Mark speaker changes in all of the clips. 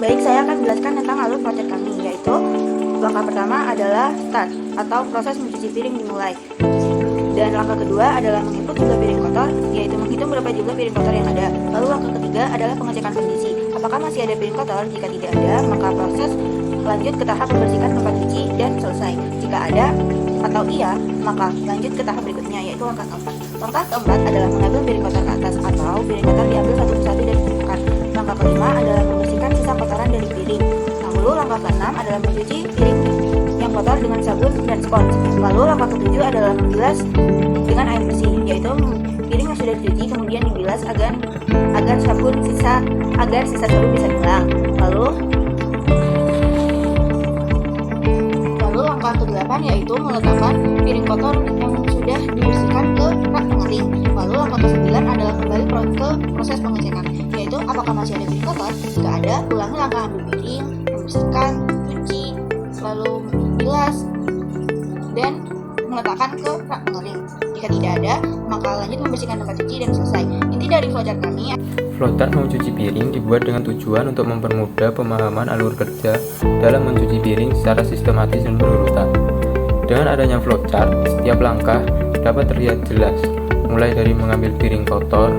Speaker 1: Baik, saya akan menjelaskan tentang alur flowchart kami, yaitu langkah pertama adalah start atau proses mencuci piring dimulai. Dan langkah kedua adalah menginput jumlah piring kotor, yaitu menghitung berapa jumlah piring kotor yang ada. Lalu langkah ketiga adalah pengecekan kondisi. Apakah masih ada piring kotor? Jika tidak ada, maka proses lanjut ke tahap membersihkan tempat cuci dan selesai. Jika ada atau iya, maka lanjut ke tahap berikutnya, yaitu langkah keempat. Langkah keempat adalah mengambil piring kotor ke atas atau piring kotor diambil satu persatu dan dikumpulkan. Langkah kelima adalah membersihkan sisa kotoran dari piring. Lalu langkah keenam adalah mencuci piring yang kotor dengan sabun dan spons. Lalu langkah ketujuh adalah membilas dengan air bersih, yaitu piring yang sudah dicuci kemudian dibilas agar sisa sabun bisa hilang. Lalu langkah ke-8 yaitu meletakkan piring kotor yang sudah dibersihkan ke rak pengering. Lalu langkah ke-9 adalah kembali ke proses pengecekan, yaitu apakah masih ada piring kotor. Jika ada, ulangi langkah ambil piring, membersihkan, cuci, lalu bilas, dan meletakkan ke rak pengering. Jika tidak ada, maka lanjut membersihkan tempat cuci dan selesai. Inti dari flowchart kami.
Speaker 2: Flowchart mencuci piring dibuat dengan tujuan untuk mempermudah pemahaman alur kerja dalam mencuci piring secara sistematis dan berurutan. Dengan adanya flowchart, setiap langkah dapat terlihat jelas, mulai dari mengambil piring kotor,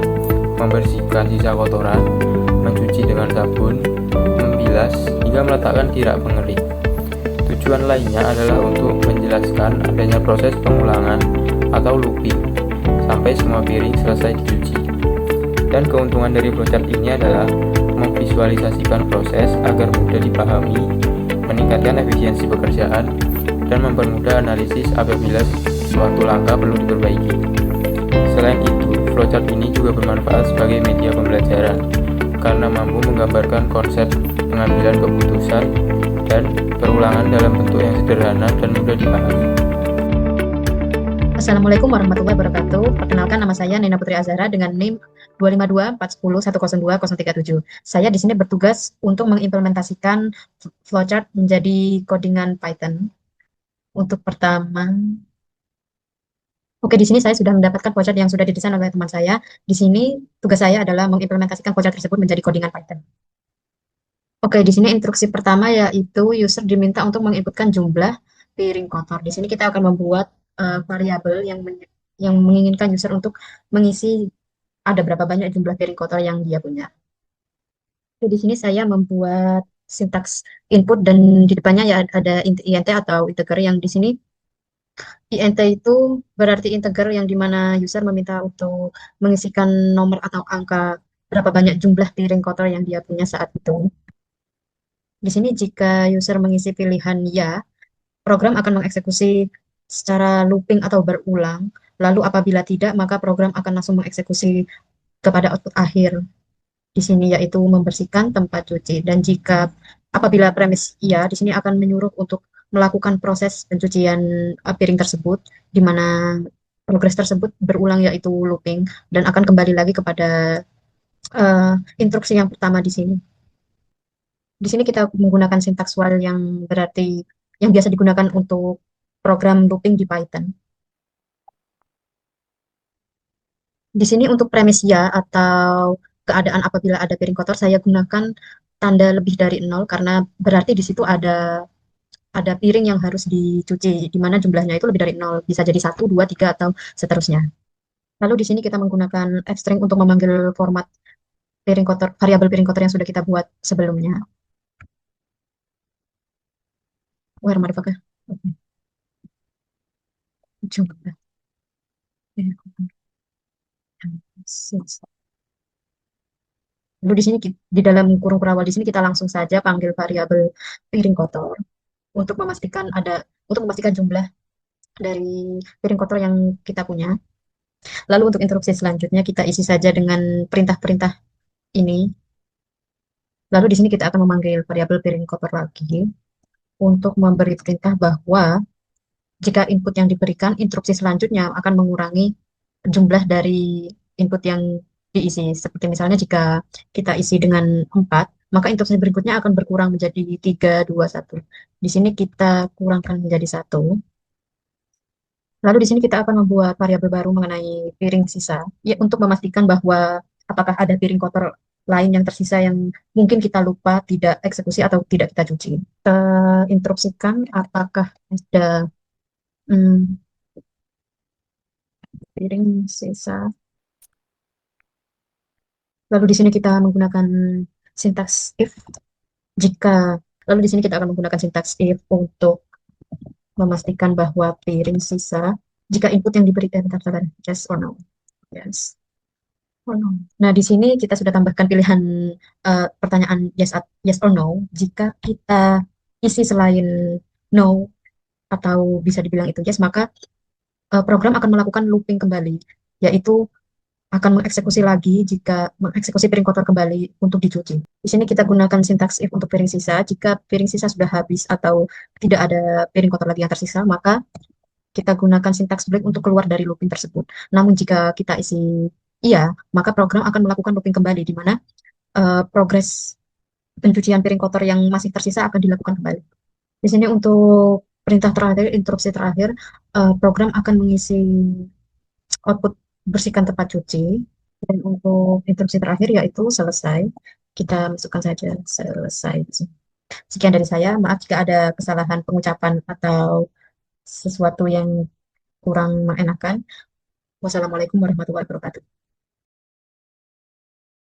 Speaker 2: membersihkan sisa kotoran, mencuci dengan sabun, membilas, hingga meletakkan di rak pengering. Tujuan lainnya adalah untuk menjelaskan adanya proses pengulangan atau looping sampai semua piring selesai dicuci. Dan keuntungan dari flowchart ini adalah memvisualisasikan proses agar mudah dipahami, meningkatkan efisiensi pekerjaan, dan mempermudah analisis apabila suatu langkah perlu diperbaiki. Selain itu, flowchart ini juga bermanfaat sebagai media pembelajaran karena mampu menggambarkan konsep pengambilan keputusan dan perulangan dalam bentuk yang sederhana dan mudah dipahami.
Speaker 3: Assalamualaikum warahmatullahi wabarakatuh. Perkenalkan, nama saya Nina Putri Azhara dengan NIM 25241010237. Saya di sini bertugas untuk mengimplementasikan flowchart menjadi codingan Python. Untuk pertama, di sini saya sudah mendapatkan flowchart yang sudah didesain oleh teman saya. Di sini tugas saya adalah mengimplementasikan flowchart tersebut menjadi codingan Python. Di sini instruksi pertama yaitu user diminta untuk menginputkan jumlah piring kotor. Di sini kita akan membuat variabel yang menginginkan user untuk mengisi ada berapa banyak jumlah piring kotor yang dia punya. Di sini saya membuat sintaks input dan di depannya ya ada int atau integer yang di sini int itu berarti integer yang dimana user meminta untuk mengisikan nomor atau angka berapa banyak jumlah piring kotor yang dia punya saat itu. Di sini jika user mengisi pilihan ya, program akan mengeksekusi secara looping atau berulang. Lalu apabila tidak, maka program akan langsung mengeksekusi kepada output akhir di sini yaitu membersihkan tempat cuci. Dan apabila premis iya, di sini akan menyuruh untuk melakukan proses pencucian piring tersebut, di mana progres tersebut berulang yaitu looping dan akan kembali lagi kepada instruksi yang pertama di sini. Di sini kita menggunakan sintaks while yang berarti yang biasa digunakan untuk program looping di Python. Di sini untuk premis ya atau keadaan apabila ada piring kotor, saya gunakan tanda lebih dari 0 karena berarti di situ ada piring yang harus dicuci, di mana jumlahnya itu lebih dari 0, bisa jadi 1, 2, 3, atau seterusnya. Lalu di sini kita menggunakan fstring untuk memanggil format piring kotor, variabel piring kotor yang sudah kita buat sebelumnya. Where motherfucker? Jumlah. Lalu di sini di dalam kurung awal di sini kita langsung saja panggil variabel piring kotor untuk memastikan jumlah dari piring kotor yang kita punya. Lalu untuk instruksi selanjutnya kita isi saja dengan perintah-perintah ini. Lalu di sini kita akan memanggil variabel piring kotor lagi untuk memberi perintah bahwa jika input yang diberikan, instruksi selanjutnya akan mengurangi jumlah dari input yang diisi. Seperti misalnya jika kita isi dengan 4, maka instruksi berikutnya akan berkurang menjadi 3, 2, 1. Di sini kita kurangkan menjadi 1. Lalu di sini kita akan membuat variabel baru mengenai piring sisa, ya, untuk memastikan bahwa apakah ada piring kotor lain yang tersisa yang mungkin kita lupa tidak eksekusi atau tidak kita cuci. Kita instruksikan apakah ada hmm, piring sisa. Lalu di sini kita menggunakan sintaks if jika lalu di sini kita akan menggunakan sintaks if untuk memastikan bahwa piring sisa jika input yang diberi bentar, sabar, yes or no. Yes. Oh, no. Nah, di sini kita sudah tambahkan pilihan pertanyaan yes or no. Jika kita isi selain no atau bisa dibilang itu yes, maka program akan melakukan looping kembali, yaitu akan mengeksekusi lagi jika mengeksekusi piring kotor kembali untuk dicuci. Di sini kita gunakan sintaks if untuk piring sisa. Jika piring sisa sudah habis atau tidak ada piring kotor lagi yang tersisa, maka kita gunakan sintaks break untuk keluar dari looping tersebut. Namun jika kita isi iya, maka program akan melakukan looping kembali, di mana progres pencucian piring kotor yang masih tersisa akan dilakukan kembali. Di sini untuk perintah terakhir, instruksi terakhir, program akan mengisi output bersihkan tempat cuci. Dan untuk instruksi terakhir yaitu selesai. Kita masukkan saja selesai. Sekian dari saya. Maaf jika ada kesalahan pengucapan atau sesuatu yang kurang mengenakan. Wassalamualaikum warahmatullahi wabarakatuh.